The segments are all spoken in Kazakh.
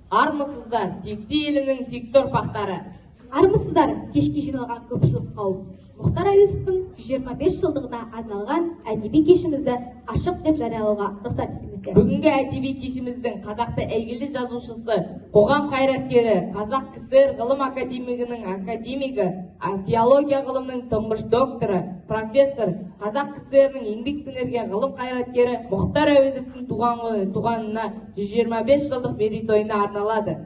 Армысыздар, текті елінің текті ұрпақтары. Армысыздар, кешке жиналған көпшілік қауым. Мұхтар Әуезовтің 125 жылдығына арналған әдеби кешімізді ашық деп жариялауға рұқсат етіңіздер. Бүгінгі әдеби кешіміздің қазақты әйгілі жазушысы, қоғам қайраткері, Қазақ КСР ғылым академигінің академигі, филология ғылымның тұңғыш докторы, профессор, Қазақ КСР-ның еңбек сіңірген ғылым қайраткері Мұхтар Әуезовтің туғанына 125 жылдық мерейтойына арналады.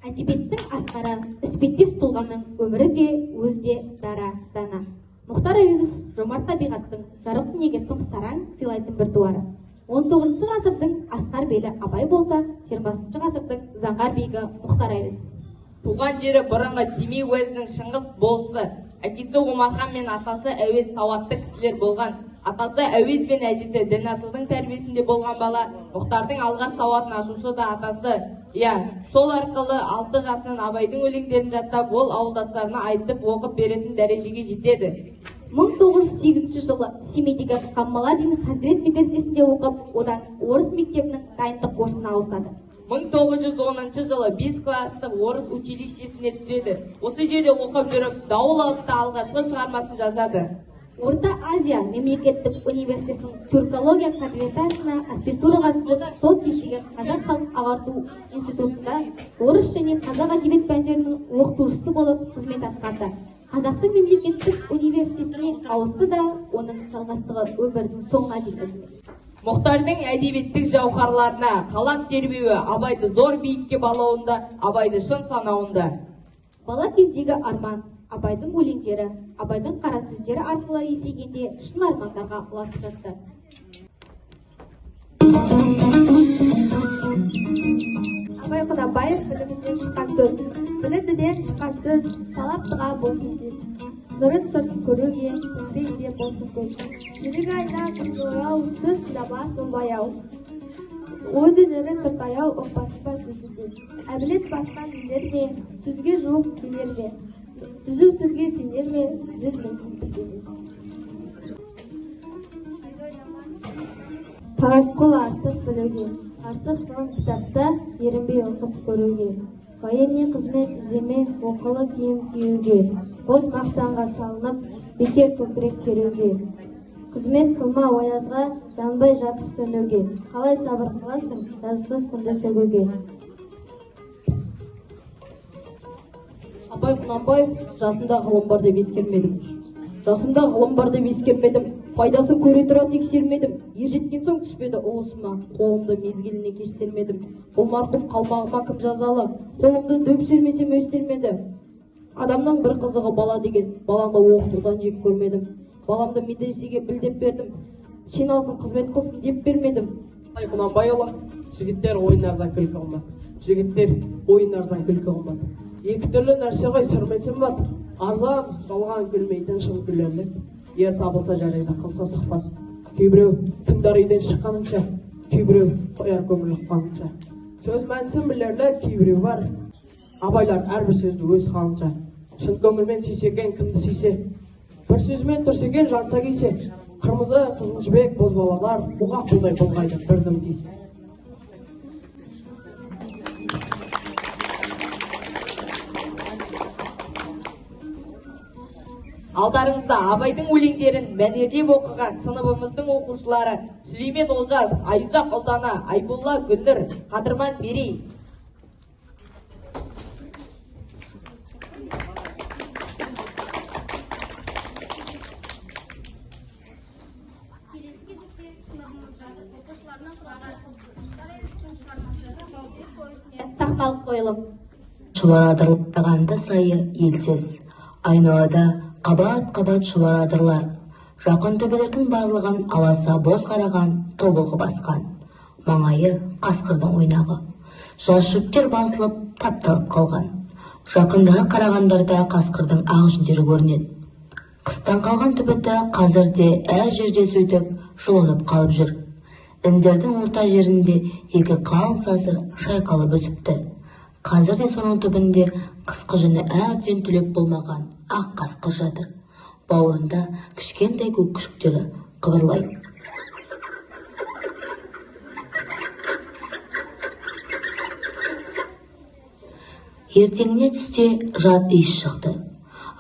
Әдебиеттің асқары, іспеттес тұлғаның өмірі де өзде дара-дана. Мұхтар Әуезов жомарт табиғаттың жарық дүниеге тым сараң сыйлайтын бір туары. 19 ғасырдың асқар белі Абай болса, 20 ғасырдың заңғар биігі Мұхтар Әуезов. Туған жері бұрынғы Семей уезінің Шыңғыс болысы. Әкесі Омархан мен атасы Әуез сауатты кісілер болған. Атасы Әуез бен әжесі дінасылдың тәрбиесінде болған бала. Мұхтардың алғаш сауатын ашушы да атасы. Сол арқылы 6 жасынан Абайдың өлеңдерін жаттап, ол ауылдастарына айтып оқып беретін дәрежеге жетеді. 1908 жылы Семейдегі Қаммаладин Хазірет медресесінде оқып, одан орыс мектебінің дайындық курсына ауысады. 1910 жылы 5 класстық орыс училищесіне түседі. Осы жерде оқып жүріп, Дауыл атты алғашқы шығармасын жазады. Орта Азия мемлекеттік университетінің түркология кафедрасына аспирантураға түсіп, сол кешегі қазақ халық ағарту институтында орыс және қазақ әдебиет пәндерінің оқытушысы болып қызмет атқарды. Қазақтың мемлекеттік университетіне ауысты да, оның жалғастығы өмірдің соңына дейін. Мұхтардың әдебиеттік жауһарларына қалам тербеуі Абайды зор биікке балауында, Абайды шын санауында. Бала кездегі арман, Абайдың өлеңдері, Абайдың қара сөздері арқылы есейгенде шын армандарға ұласып жатты. Абай Құнанбаев білімден шыққан сөз. Білімден шыққан сөз, талаптыға болсын сөз. Нұрын сыртын көруге, күндейше болсын көз. Жүрегі айна күндояу, сөз сыйламасын баяу. Ойды нұрын тұртаяу, ұқпасын ба сөзінде. Әбілет басқан елер ме, сөзге жуық келер ме? Түзу сөзге сенер ме, түзілмесін білгенін. Тағатқұл артық білуге, артық жылын кітапта ерінбей оқып көруге. Военный қызмет іздеме, оқылы киім киюге, бос мақтанға салынып, бекер көкірек керуге. Қызмет қылма оязға, жанбай жатып сөнуге, қалай сабыр қыласың, жазсыз күнді сөгуге. Абай Құнанбаев жасында ғылым бар деп ескермедім. Жасымда ғылым бар деп ескермедім. Пайдасы көре тұра тексермедім. Ер жеткен соң түспеді ұлысыма. Қолымды мезгіліне кеш сермедім. Бұл марқұм қалмағыма кім жазалы. Қолымды дөп сермесем өстермеді. Адамның бір қызығы бала деген. Баланы оқытудан жек көрмедім. Баламды медресеге білдеп бердім. Шен алсын қызмет қылсын деп бермедім. Абай Құнанбайұлы, жігіттер ойындардан күлкі қылмады. Жігіттер ойындардан күлкі қылмады. Екі түрлі нәрсе ғой сүрмесім бар. Арзан, жалған күлмейтін шын күлерлік. Ер табылса жарайды қылса сұхбат. Кейбіреу тыңдар үйден шыққанынша, кейбіреу қояр көңіл ұққанынша. Сөз мәнісін білерлер кейбіреу бар. Абайлар әрбір сөзді өз қалынша. Шын көңілмен сүйсеген кімді сүйсе, бір сөзімен түрсеген жанса кейсе, қырмызы қызыл жібек бозбалалар бұғақ бұлдай болғайды бірдің дейсе. Алдарыңызда Абайдың өлеңдерін мәнерлеп оқыған сыныбымыздың оқушылары Сүлеймен Олжас, Айзақ Ұлдана, Айболла Гүлнұр, Қадырман Берей. Сақталып қойылып. Шұбарадырлағанды сайы елсіз. Айналада қабат-қабат шұбарадырлар. Жақын төбелердің барлығын аласа боз қараған тобылғы басқан. Маңайы қасқырдың ойнағы. Жас шөптер басылып тапталып қалған. Жақындағы қарағандарда қасқырдың ақ жүндері көрінеді. Қыстан қалған түбіті қазірде әр жерде сөйтіп жұлынып қалып жүр. Індердің орта жерінде екі қалың сазыр шайқалып өсіпті. Қазірде соның түбінде қысқы жүні әбден түлеп болмаған ақ қасқыр жатыр. Бауырында кішкентай көк күшіктері қыбырлайды. Ертеңіне түсте жат иіс шықты.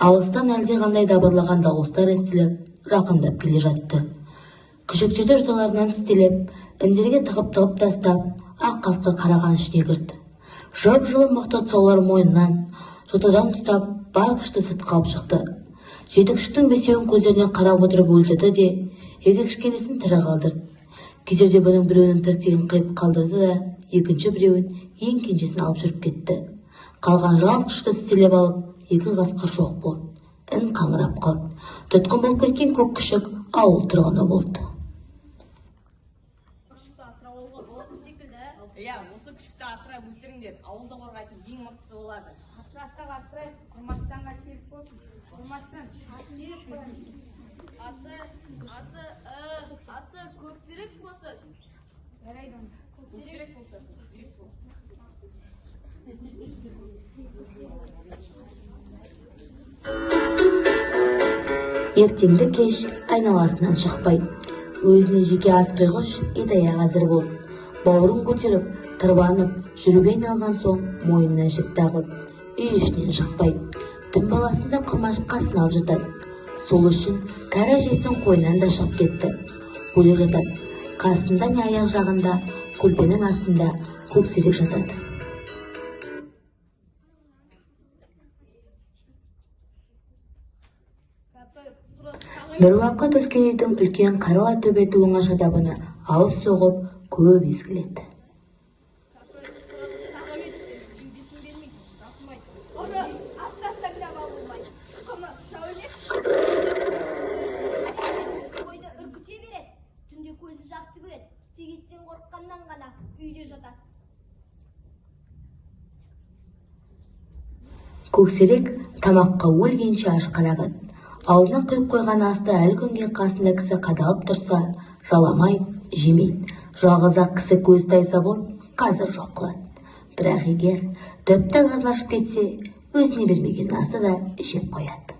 Алыстан әлдеқандай дабырлаған дауыстар естіліп, жақындап келе жатты. Күшіктері жоталарынан тістелеп, індерге тығып тастап, ақ қасқыр қараған ішіне кірді. Жып-жылы мықты тұсаулар мойнынан, жотадан ұстап, бар күшті сыртқа алып шықты. Жеті күштің бесеуін көздеріне қарап отырып өлтірді де, екі кішкенесін тірі қалдырды. Кезерде бұның біреуінің тірсегін қиып қалдырды да, екінші біреуін ең кенжесін алып жүріп кетті. Қалған жал күшті тістелеп алып, екі қасқыр жоқ болды. Ін қаңырап қалды. Тұтқын болып кеткен көк күшік ауыл тұрғыны болды. Иә, осы күшікті асырап өсіріңдер, ауылды қорғайтын ең мықтысы болады. Асырай, Ұрмашжанға серік болсын. Ұрмашжан, серік болсын. Аты көксерек болсын. Жарайды онда. Көксерек болса. Ертеңді кеш айналасынан шықпайды. Өзіне жеке ас қиғыш ит-аяқ әзір болды. Бауырын көтеріп, тырбанып, жүруге айналған соң мойнына жіп тағып, үй ішінен шықпайды. Түн баласында құрмаш қасын алып жатады. Сол үшін кәрі әжесінің қойнынан да шығып кетті. Өле жатады. Қасында не аяқ жағында, көлпенің астында көксерек жатады. Бір уақыт үлкен үйдің үлкен қарала төбеті оңаша табыны алып соғып, көп езгіледі. Қойды үркіте береді, түнде көзі жақсы көреді, тегеттен қорыққаннан ғана үйде жатады. Көксерек тамаққа өлгенше аш қарағыды. Алдына құйып қойған асты әлі күнге қасында кісі қадалып тұрса, жаламай, жемейді. Жалғыз-ақ кісі көз тайса болып, қазір жоқ қылады. Бірақ егер дөпті ғарлашып кетсе, өзіне бермеген асы да жеп қояды.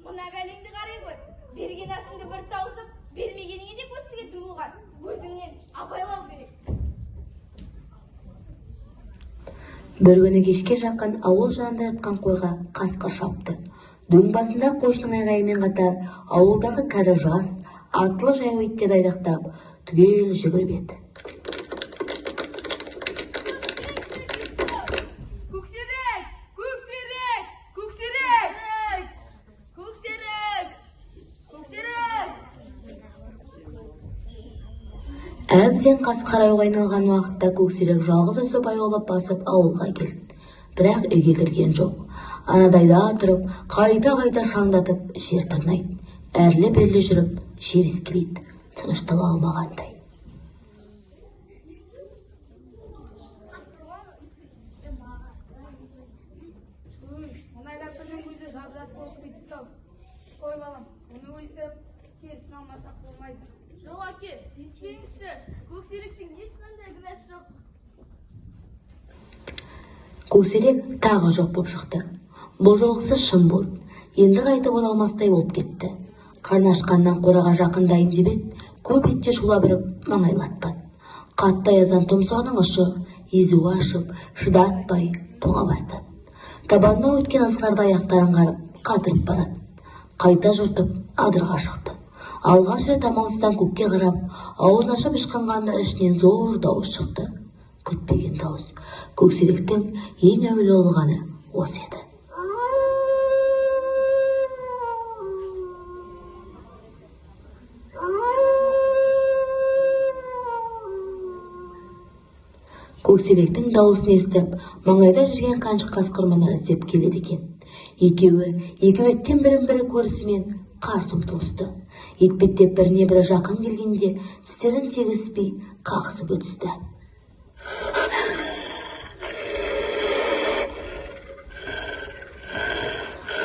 Мына бәлеңді қарай гөр. Берген асыңды бір тауысып, бермегеніңе де көз тігетін болған. Өзіңнен абайлау керек. Бір күні кешке жақын ауыл жанында жатқан қойға қасқыр шапты. Дөң басында қойшының айғайымен қатар ауылдағы кәрі жас, атлы жаяу иттер айдақтап, түгел жүгіріп еді. Көксерек! Көксерек! Көксерек! Көксерек! Көксерек! Әбден қас қарауға айналған уақытта көксерек жалғыз өзі баяулап басып ауылға келді. Бірақ үйге кірген жоқ. Анадайда тұрып, қайта-қайта шаңдатып жер тырнайды. Әрлі-берлі жүріп, жер иіскелейді, тыныштала алмағандай. Мұнайлап бірінің көзі жап-жас болып кетіпті ау. Қой балам, оны өлтіріп, терісін алмасақ болмайды. Жоқ әке, тиіспеңізші. Көксеректің ешқандай кінәсі жоқ. Көксерек тағы жоқ болып шықты. Бұл жолғысы шын болды. Енді қайтып оралмастай болып кетті. Қарны ашқаннан қораға жақындайын деп еді, көп итте шула біріп, маңайлатпады. Қатты аяздан тұмсығының ұшы, езуі ашып, шыдатпай тоңа бастады. Табанына өткен ызғарды аяқтарын қарып, қатырып барады. Қайта жұртып, адырға шықты. Алғаш рет амалсыздан көкке қарап, аузын ашып ышқынғанда ішінен зор дауыс шықты. Күтпеген дауыс. Көксеректің ең әуелі olғаны осы еді. Көксеректің дауысын естіп, маңайда жүрген қаншық қасқыр мұны іздеп келеді екен. Екеуі екі беттен бірін-бірі көрісімен қарсы ұмтылысты. Етпеттеп біріне бірі жақын келгенде тістерін тегіспей қағысып өтісті.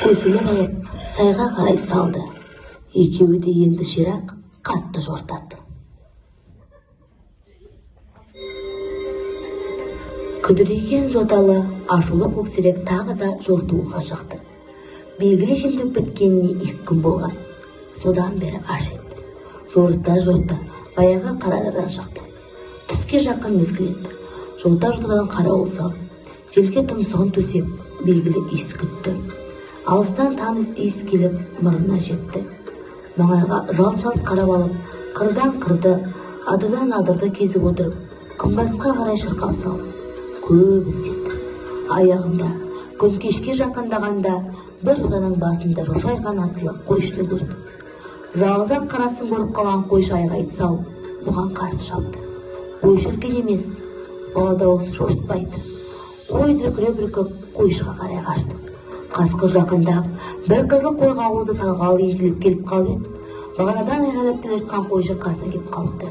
Көсіліп алып, сайға қарай салды. Екеуі де енді ширақ қатты жортады. Күдірейген жоталы, ашулы көксерек тағы да жортуылға шықты. Белгілі жемдік біткеніне 2 күн болған. Содан бері аш еді. Жорта баяғы қарадардан шықты. Түске жақын мезгіл еді. жолта-жолтадан қарауыл салып, желке тұмсығын төсеп, белгілі иіс күтті. Алыстан таныс иіс келіп, мұрнына жетті. Маңайға жалт-жалт қарап алып, қырдан-қырды, адырдан-адырды кезіп отырып, күнбатысқа қарай шырқап салып, көп іздеді. Аяғында, күн кешке жақындағанда, бір жотаның басында жошайған атлы қойшыны көрді. Жалғыз-ақ қарасын көріп қалған қойшы айғайды салып, бұған қарсы шапты. Қойшы үлкен емес, бала дауысы шошытпайды. Қой дүркіреп-дүркіп қойшыға қарай қашты. Қасқыр жақындап, бір қызыл қойға ауызы салғалы ентелеп келіп қалып еді. Бағанадан айғайлап келе жатқан қойшы қасына келіп қалыпты.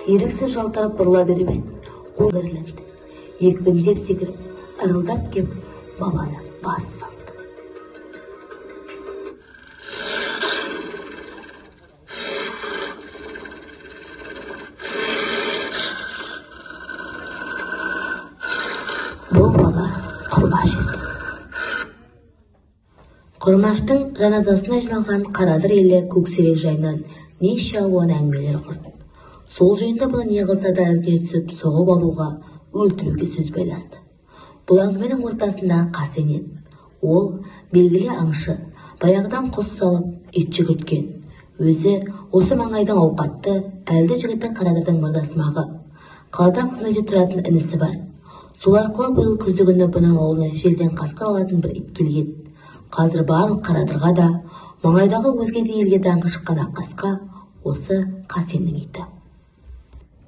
Еріксіз жалтарып бұрыла беріп еді. Қой ірілінді. Екпіндеп секіріп, ырылдап кеп, баланы бас салды. Бұл бала Құрмаш еді. Құрмаштың жаназасына жиналған қарадыр елі көксерек жайынан неше алуан әңгімелер құрды. Сол жиында бұны не қылса да ізге түсіп соғып алуға, өлтіруге сөз байласты. Бұл әңгіменің ортасында Қасен еді. Ол белгілі аңшы, баяғыдан құс салып, ет жүгірткен. Өзі осы маңайдың ауқатты, әлді жігіті Қарадырдың мырдасымағы. Қалада қызметте тұратын інісі бар. Сол арқылы биыл күзді күні бұның ауылына желден қасқыр алатын бір ит келген. Қазір барлық Қарадырға да, маңайдағы өзге де елге даңқы шыққан Аққасқа осы Қасеннің иті.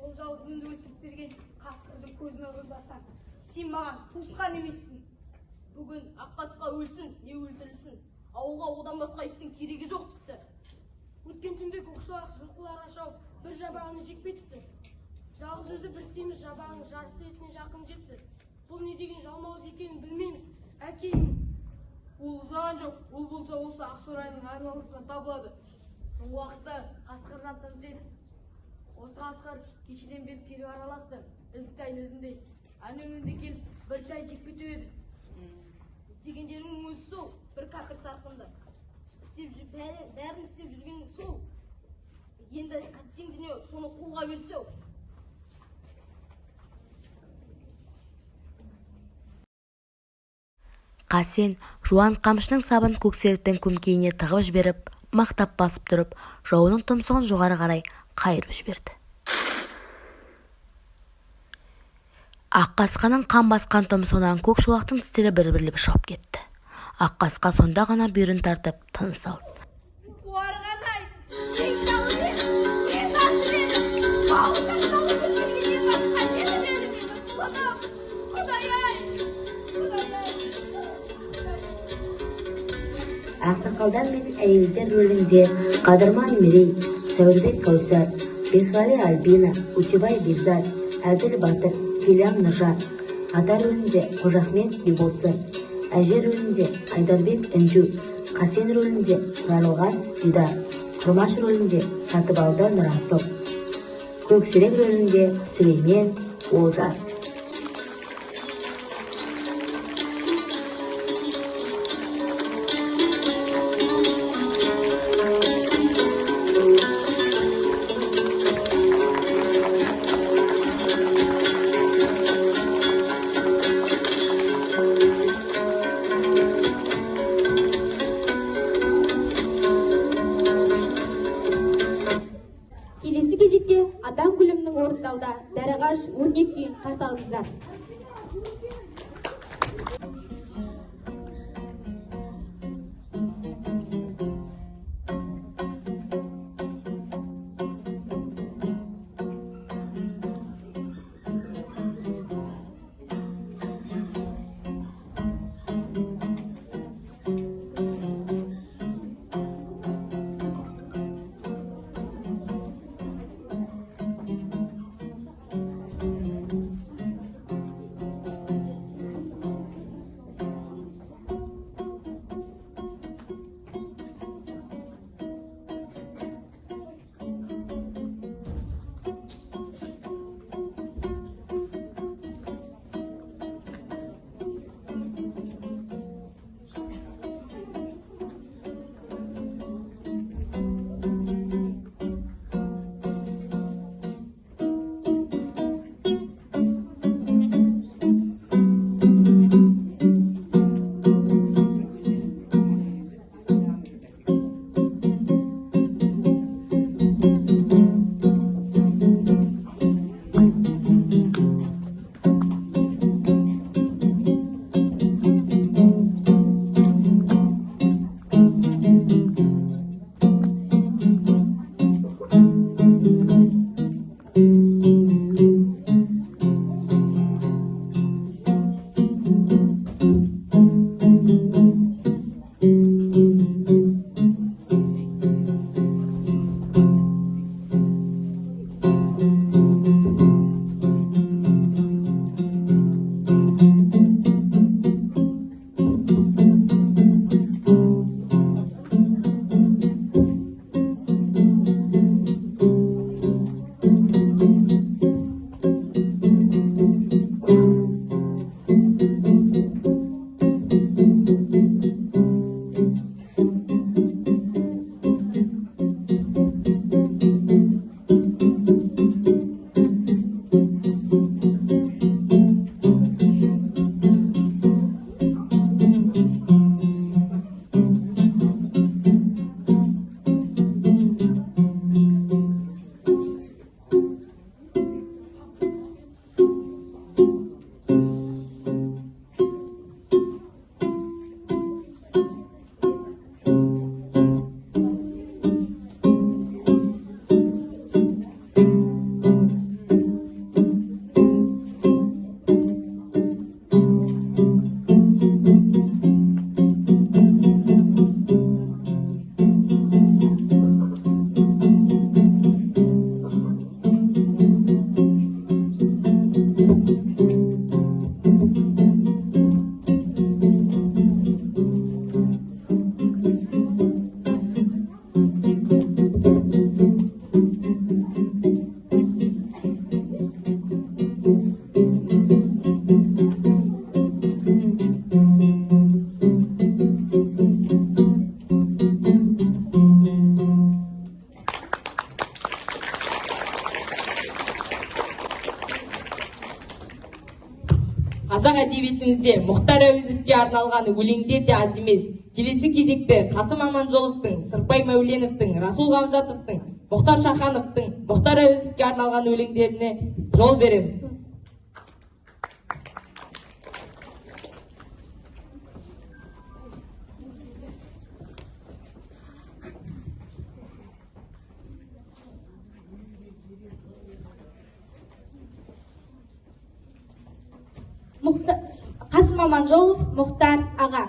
Сол жалғызыңды өлтіріп берген қасқырдың көзін ұрғызбасам, сен маған туысқан емессің. Бүгін Аққасқа өлсін, не өлтірілсін, ауылға одан басқа иттің керегі жоқ тіпті. Өткен түнде көкшолақ жылқыларға шауып, бір жабағыны жекпетіпті. Жалғыз өзі бір семіз жабағының жарты етіне жақын жетті. Бұл не деген жалмауыз екенін білмейміз. Әкейін. Ол ұзаған жоқ, ол болса осы Ақсорайының арланысынан табылады. Сол уақытта қасқырдан тым жеді. Осы қасқыр кешеден бері келіп араласты. Ізтайын өзіндей. Әнемінде келіп бір тай жекпету еді. Істегендерінің өзі сол, бір кәпір сарқынды. Бәрін істеп жүрген сол. Енді әттең дүние соны қолға берсеу. Қасен жуан қамшының сабын көксеріктің көмкейіне тығып жіберіп, мақтап басып тұрып, жауының тұмсығын жоғары қарай қайырып жіберді. Аққасқаның қан басқан тұмсығынан көкшолақтың тістері бір-бірлеп шығып кетті. Аққасқа сонда ғана бүйірін тартып тыныс алды. Қуарғадай, теңдалып еді, езасы еді, бауыздан салып өткеннен басқа нетіп еді менің құлыным. Құдай-ай, Құдай-ай. Ақсақалдар мен әйелдер рөлінде Қадырман Мерей, Сәуірбек Кәусар, Бекғали Альбина, Утебай Бекзат, Әділ Батыр, Келям Нұржан. Ата рөлінде Қожахмет Бибосы, әже рөлінде Айдарбек Інжу, Қасен рөлінде Жарылғас Дидар, Құрмаш рөлінде Сатыбалды Нұрасыл, Көксерек рөлінде Сүлеймен Олжас. Келесі кезекте Адам Гүлімнің орындауда Дәріғаш өрнек күйін қарсы алыңыздар. Қазақ әдебиетімізде Мұхтар Әуезовке арналған өлеңдер де аз емес. Келесі кезекте Қасым Аманжоловтың, Сырпай Мәуленовтың, Расул Ғамзатовтың, Мұхтар Шахановтың Мұхтар Әуезовке арналған өлеңдеріне жол береміз. Қасым Аманжолов, Мұхтар аға.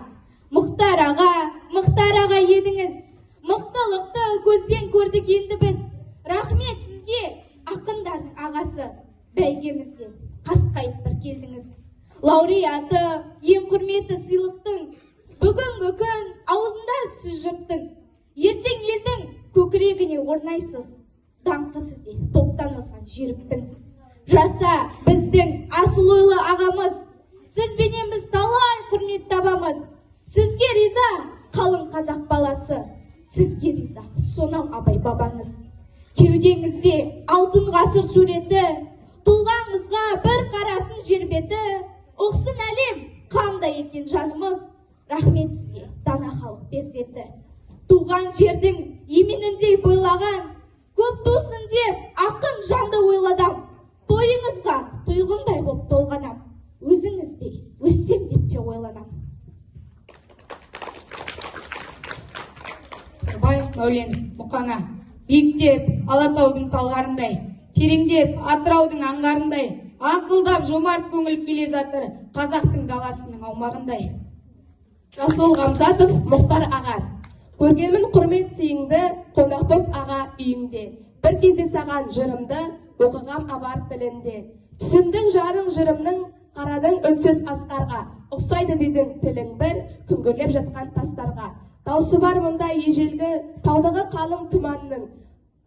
Мұхтар аға едіңіз. Мықтылықты көзбен көрдік енді біз. Рахмет сізге, ақындардың ағасы. Бәйгемізге қасқайып бір келдіңіз. Лауреаты, ең құрметті сыйлықтың. Бүгінгі күн аузында сіз жұрттың. Ертең елдің көкірегіне орнайсыз. Даңқты сізде топтан озған жеріктің. Жаса біздің асыл ойлы ағамыз. Сізбенен біз талай құрмет табамыз. Сізге риза қалың қазақ баласы. Сізге риза сонау абай бабаңыз. Кеудеңізде алтын ғасыр суреті, тұлғаңызға бір қарасын жер беті. Ұқсын әлем қандай екен жанымыз. Рахмет сізге дана халық перзенті. Туған жердің еменіндей бойлаған, көп тусын деп ақын жанды ойладам. Тойыңызға тұйғындай боп толғанам. Өзіңіздей өссем деп те ойланам. Сырбай Мәуленов, Мұқана, биіктеп Алатаудың талғарындай, тереңдеп Атыраудың аңғарындай, ақылдап жомарт көңіл келе жатыр қазақтың даласының аумағындай. Расул Ғамзатов, Мұхтар аға. Көргенмін құрмет сыйыңды, қонақ боп аға үйіңде. Бір кезде саған жырымды, оқығам абар тілінде. Түсіндің жарың жырымның, қарадың үнсіз асқарға. Ұқсайды дедің тілің бір, күңгірлеп жатқан тастарға. Даусы бар мұнда ежелгі, таудағы қалың тұманның,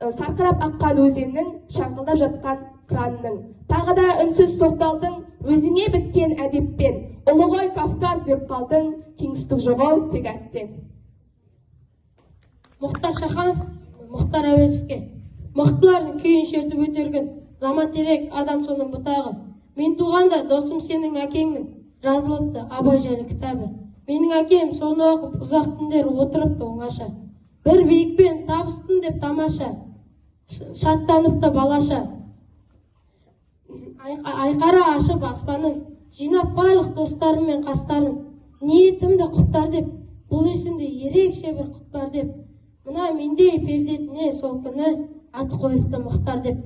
сарқырап аққан өзеннің, шаңқылдап жатқан кранның. Тағы да үнсіз тоқталдың, өзіңе біткен әдеппен. Ұлы ғой Кавказ деп қалдың, кеңістік жоғау тек әттен. Мұхтар Шаханов, Мұхтар Әуезовке. Мықтылардың күйін шертіп өтерген, заман терек адам соның бұтағы. Мен туғанда досым сенің әкеңнің, жазылыпты Абай жайлы кітабы. Менің әкем соны оқып ұзақ түндер отырыпты оңаша. Бір биікпен табыстым деп тамаша, шаттаныпты балаша. Айқара ашып аспанын, жинап барлық достарым мен қастарын. Ниетімді құптар деп, бұл есімде ерекше бір құт бар деп. Мына мендей перзентіне сол күні ат қойыпты Мұхтар деп.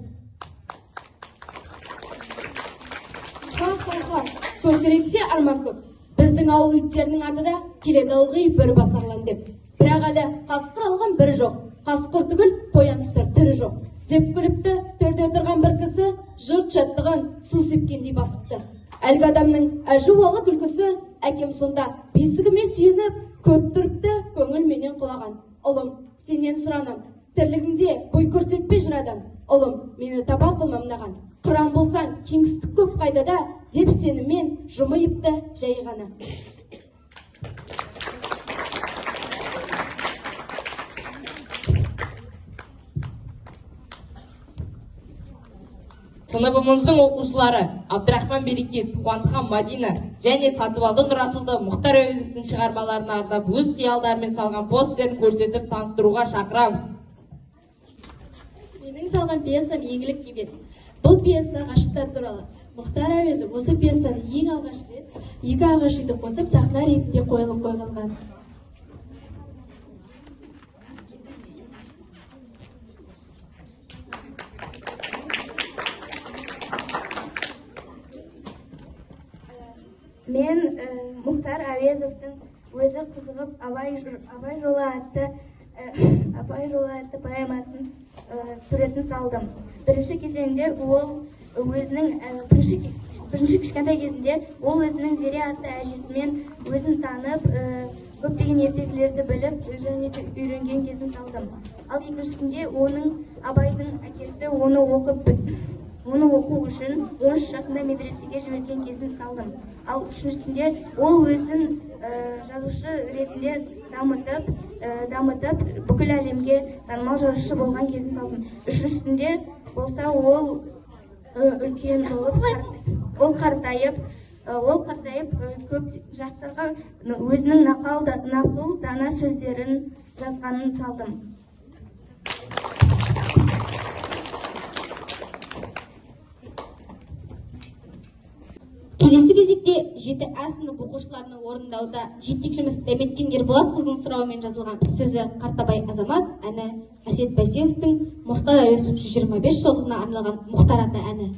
Көкіректе арман көп. Біздің ауыл иттерінің аты да келеді ылғи бір басарлан деп. Бірақ әлі қасқыр алған бірі жоқ. Қасқыр түгіл қоян ұстар түрі жоқ. Деп күліпті төрде отырған бір кісі, жұрт шаттығын су сепкендей басыпты. Әлгі адамның әжуалы күлкісі, әкем сонда бесігіме сүйеніп, көп тұрыпты көңіл менен құлаған. Ұлым, сенен сұранам, тірлігіңде бой көрсетпе жырадан. Ұлым, мені таба қылмамнаған. Қыран болсан, кеңістік көп қайдада, деп сенімен жұмайыпты жай ғана. Сыныбымыздың оқушылары Абдрахман Берекет, Қуанхан Мадина және Сатыбалды Нұрасылды Мұхтар Әуезовтің шығармаларына арнап өз қиялдарымен салған постерін көрсетіп таныстыруға шақырамыз. Менің салған пьесам еңгілік кебет. Бұл пьеса ғашықтар туралы. Мұхтар Әуезов осы пьесаны ең алғаш рет екі ағаш үйді қосып сахна ретінде қойылып қойғызған. Мен Мұхтар Әуезовтың өзі қызығып Абай жолы атты поэмасын суретін салдым. Бірінші кезеңде ол өзінің бірінші кішкентай кезінде ол өзінің Зере атты әжесімен өзін танып, көптеген ертегілерді біліп, және үйренген кезін салдым. Ал екіншісінде оның Абайдың әкесі оны оқу үшін 13 жасында медресеге жіберген кезін салдым. Ал үшіншісінде ол өзін жазушы ретінде дамытып, бүкіл әлемге танымал жазушы болған кезін салдым. Үшіншісінде болса ол үлкен болып, ол қартайып, ол қартайып көп жастарға өзінің нақыл дана сөздерін жазғанын салдым. Келесі кезекте 7А сынып оқушыларының орындауда жетекшіміз Дәметкен Ерболатқызының сұрауымен жазылған сөзі Қартабай Азамат әні, Әсет Бәсеевтің Мұхтар Әуезов 125 жылдығына арналған Мұхтар ата әні.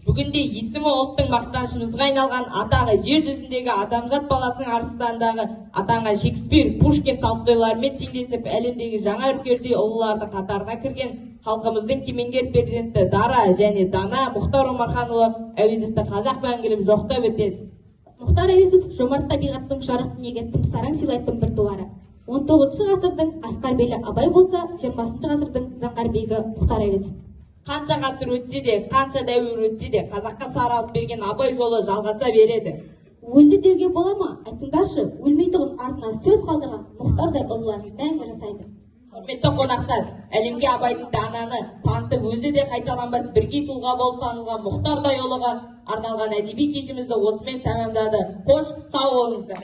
Бүгінде есімі ұлттың мақтанышымызға айналған атағы жер жүзіндегі адамзат баласының арыстандағы атанған Шекспир, Пушкин, Толстойлармен теңдесіп, әлемдегі жаңа үркердей ұлылардың қатарына кірген халқымыздың кемеңгер перзенті дара және дана Мұхтар Омарханұлы Әуезовті қазақ мәңгілік жоқтап өтеді. Мұхтар Әуезов жомарт табиғаттың жарық дүниеге тым сараң сыйлайтын бір туары. 19 ғасырдың Асқар Белі Абай болса, 20 ғасырдың Заңғар бегі Мұхтар Әуезов. Қанша ғасыр өтсе де, қанша дәуір өтсе де, қазаққа сара алып берген Абай жолы жалғаса береді. Өлді деуге бола ма? Айтыңдаршы, өлмейтұғын артына сөз қалдырған Мұхтардай ұлылар мәңгі жасайды. Құрметті қонақтар, әлемге Абайдың дананы танытып, өзі де қайталанбас біргей тұлға болып танылған Мұхтардай ұлыға арналған әдеби кешімізді осымен тәмамдады. Қош, сау болыңыздар.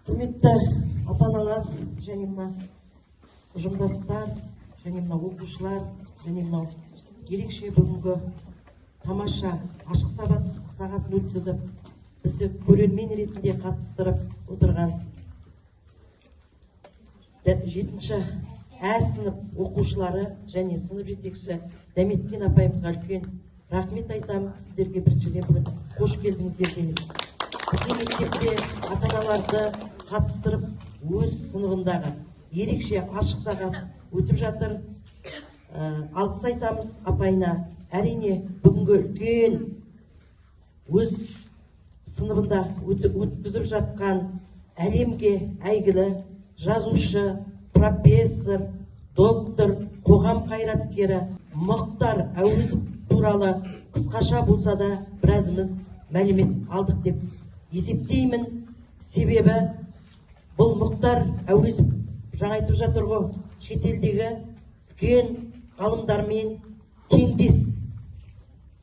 Құрметті ата-аналар және мына ұжымдастар және мына оқушылар және мынау ерекше бүгінгі тамаша ашық сағатын өткізіп бізді көрермен ретінде қатыстырып отырған 7-ші А сынып оқушылары және сынып жетекші Дәметкен апайымызға үлкен рахмет айтамын. Сіздерге біріншіден бүгін қош келдіңіздер дейміз. Біздің мектепте ата-аналарды қатыстырып, өз сыныбындағы ерекше ашық сағат өтіп жатыр. Алғыс айтамыз апайына. Әрине бүгінгі үлкен өз сыныбында өткізіп жатқан әлемге әйгілі жазушы, профессор, доктор, қоғам қайраткері Мұхтар Әуезов туралы қысқаша болса да біразымыз мәлімет алдық деп есептеймін. Себебі бұл Мұхтар Әуезов жаңа айтып жатыр ғой, шетелдегі үлкен ғалымдармен теңдес.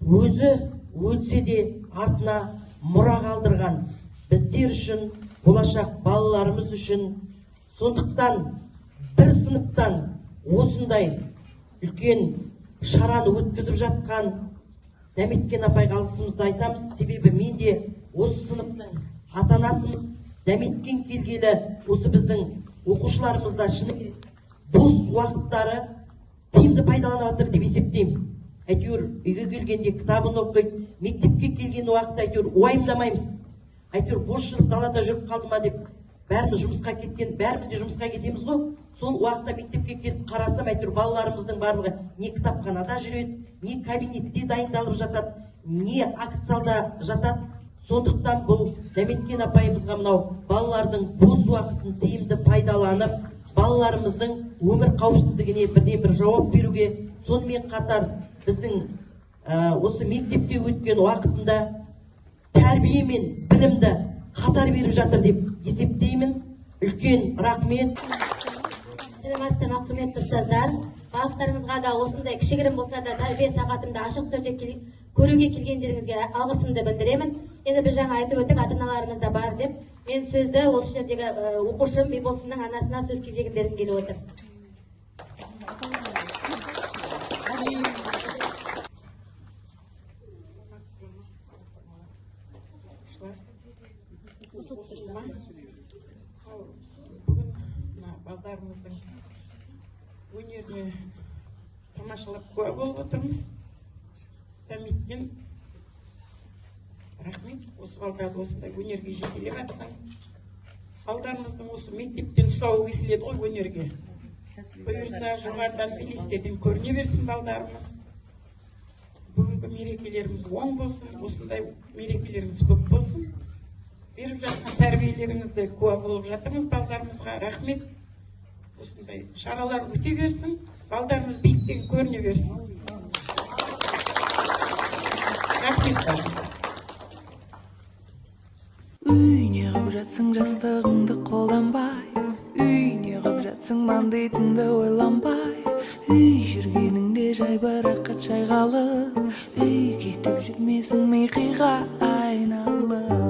Өзі өтсе де артына мұра қалдырған, біздер үшін, болашақ балаларымыз үшін. Сондықтан бір сыныптан осындай үлкен шараны өткізіп жатқан Дәметкен апайға алғысымызды айтамыз. Себебі мен де осы сыныптың ата-анасымыз. Дәметкен келгелі осы біздің оқушыларымызда шыны бос уақыттары тиімді пайдаланып жатыр деп есептеймін. Әйтеуір үйге келгенде кітабын оқиды, мектепке келген уақытта әйтеуір уайымдамаймыз. Әйтеуір бос жүріп далада жүріп қалды ма деп бәріміз жұмысқа кеткен, бәріміз де жұмысқа кетеміз ғой. Сол уақытта мектепке келіп қарасам, әйтеуір балаларымыздың барлығы не кітапханада жүреді, не кабинетте дайындалып жатады. не акт жатады. Сондықтан бұл Дәметкен апайымызға мынау балалардың бос уақытын тиімді пайдаланып, балаларымыздың өмір қауіпсіздігіне бірден-бір жауап беруге, сонымен қатар біздің осы мектепте өткен уақытында тәрбие мен білімді қатар беріп жатыр деп есептеймін. Үлкен рахмет. Сәлеметсіздер ме, құрметті ұстаздар. Барлықтарыңызға да осындай кішігірім болса да тәрбие сағатымды ашық түрде көруге келгендеріңізге алғысымды білдіремін. Енді біз жаңа айтып өттік, ата-аналарымыз да бар деп. Мен сөзді осы жердегі оқушым Биболсынның анасына сөз кезегін бергім келіп отыр. Бүгін балдарымыздың өнеріне тамашалап куә болып отырмыз. Дәметкен рахмет, осы балдарды осындай өнерге жетелеп жатсаң. Балдарымыздың осы мектептен тұсауы кесіледі ғой өнерге. Бұйырса жоғарыдан белестерден көріне берсін балдарымыз. Бүгінгі мерекелеріміз оң болсын, осындай мерекелеріміз көп болсын. Беріп жатқан тәрбиелеріңізді куә болып жатырмыз балдарымызға. Рахмет. Осындай шаралар өте берсін, балдарымыз биіктен көріне берсін. Рахмет. Үй неғып жатсың жастығыңды қолданбай, үй неғып жатсың мандайтынды ойланбай, үй жүргеніңде жайбарақат шайғалып, үй кетіп жүрмесің миқиға айналып.